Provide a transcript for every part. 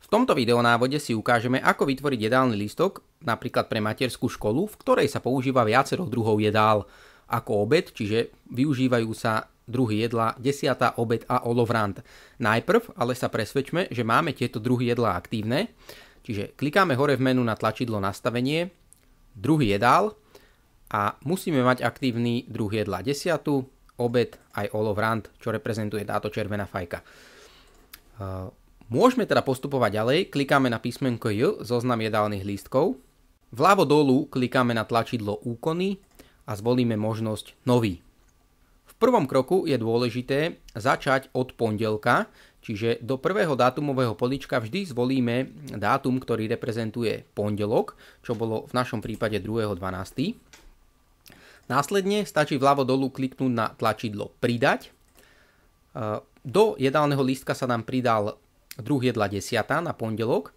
V tomto videonávode si ukážeme, ako vytvoriť jedálny lístok, napríklad pre materskú školu, v ktorej sa používa viacero druhov jedál ako obed, čiže využívajú sa druhy jedla desiata, obed a olovrant. Najprv ale sa presvedčme, že máme tieto druhy jedla aktívne, čiže klikáme hore v menu na tlačidlo nastavenie, druhy jedál a musíme mať aktívny druh jedla desiatu, obed aj olovrant, čo reprezentuje táto červená fajka. Môžeme teda postupovať ďalej, klikáme na písmenko J, zoznam jedálnych lístkov. Vľavo dolu klikáme na tlačidlo úkony a zvolíme možnosť nový. V prvom kroku je dôležité začať od pondelka, čiže do prvého dátumového políčka vždy zvolíme dátum, ktorý reprezentuje pondelok, čo bolo v našom prípade 2.12. Následne stačí vľavo dolu kliknúť na tlačidlo pridať. Do jedálneho lístka sa nám pridal druh jedla desiata na pondelok.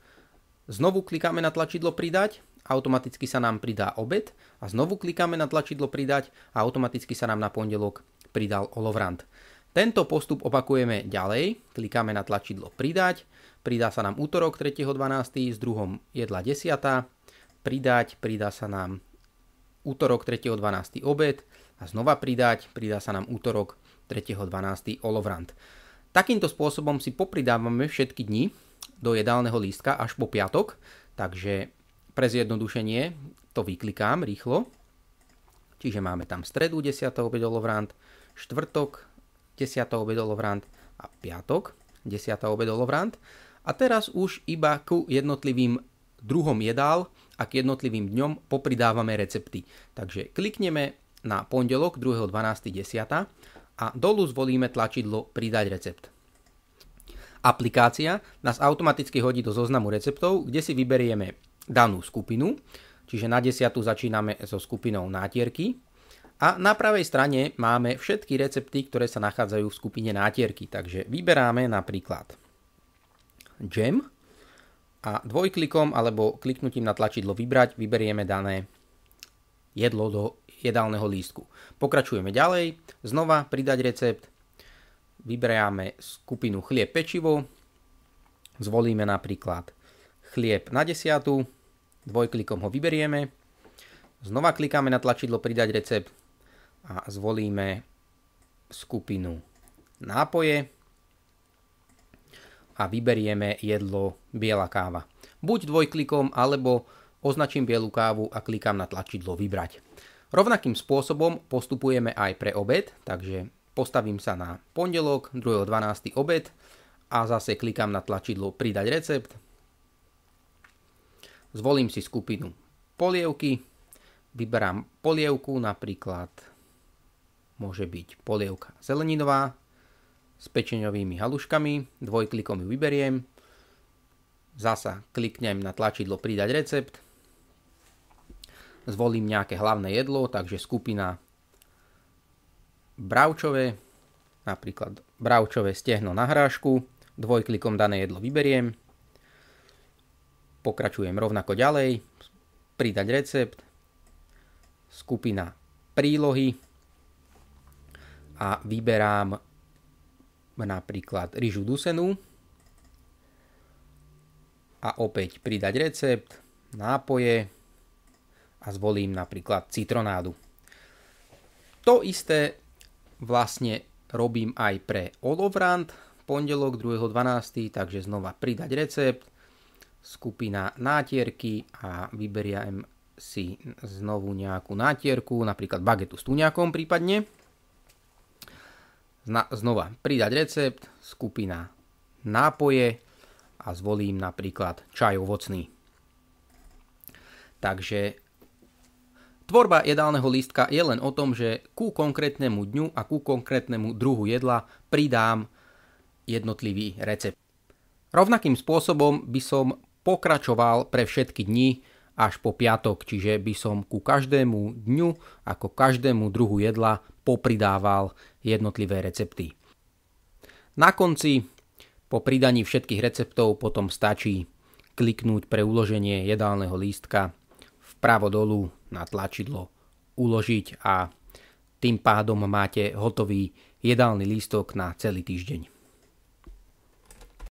Znovu klikáme na tlačidlo pridať, automaticky sa nám pridá obed a znovu klikáme na tlačidlo pridať a automaticky sa nám na pondelok pridal olovrant. Tento postup opakujeme ďalej, klikáme na tlačidlo pridať, pridá sa nám útorok 3.12. s druhom jedla desiata, pridá sa nám útorok 3.12. obed a znova pridá sa nám útorok 3.12. olovrant. Takýmto spôsobom si popridávame všetky dni do jedálneho lístka až po piatok, takže pre zjednodušenie to vyklikám rýchlo. Čiže máme tam stredu 10. obed olovrant, štvrtok 10. obed olovrant a piatok 10. obed olovrant. A teraz už iba ku jednotlivým druhom jedál a k jednotlivým dňom popridávame recepty. Takže klikneme na pondelok 2.12.10. a dolu zvolíme tlačidlo pridať recept. Aplikácia nás automaticky hodí do zoznamu receptov, kde si vyberieme danú skupinu, čiže na 10. začíname so skupinou nátierky a na pravej strane máme všetky recepty, ktoré sa nachádzajú v skupine nátierky. Takže vyberáme napríklad džem a dvojklikom alebo kliknutím na tlačidlo vybrať vyberieme dané jedlo do jedálneho lístku. Pokračujeme ďalej, znova pridať recept, vyberáme skupinu chlieb pečivo, zvolíme napríklad chlieb na 10, dvojklikom ho vyberieme, znova klikáme na tlačidlo pridať recept a zvolíme skupinu nápoje a vyberieme jedlo biela káva. Buď dvojklikom alebo označím bielu kávu a klikám na tlačidlo vybrať. Rovnakým spôsobom postupujeme aj pre obed, takže postavím sa na pondelok 2.12. obed a zase klikám na tlačidlo pridať recept. Zvolím si skupinu polievky, vyberám polievku, napríklad môže byť polievka zeleninová s pečeňovými haluškami, dvojklikom ju vyberiem, zasa kliknem na tlačidlo pridať recept, zvolím nejaké hlavné jedlo, takže skupina bravčové, napríklad bravčové stehno na hrášku, dvojklikom dané jedlo vyberiem, pokračujem rovnako ďalej, pridať recept, skupina prílohy a vyberám napríklad ryžu dusenú a opäť pridať recept, nápoje a zvolím napríklad citronádu. To isté vlastne robím aj pre olovrant, pondelok 2.12., takže znova pridať recept, skupina nátierky a vyberiem si znovu nejakú nátierku, napríklad bagetu s tuňakom prípadne. Znova pridať recept, skupina nápoje a zvolím napríklad čaj ovocný. Takže tvorba jedálneho lístka je len o tom, že ku konkrétnemu dňu a ku konkrétnemu druhu jedla pridám jednotlivý recept. Rovnakým spôsobom by som pokračoval pre všetky dni až po piatok, čiže by som ku každému dňu ako každému druhu jedla popridával jednotlivé recepty. Na konci, po pridaní všetkých receptov, potom stačí kliknúť pre uloženie jedálneho lístka vpravo dolu na tlačidlo uložiť a tým pádom máte hotový jedálny lístok na celý týždeň.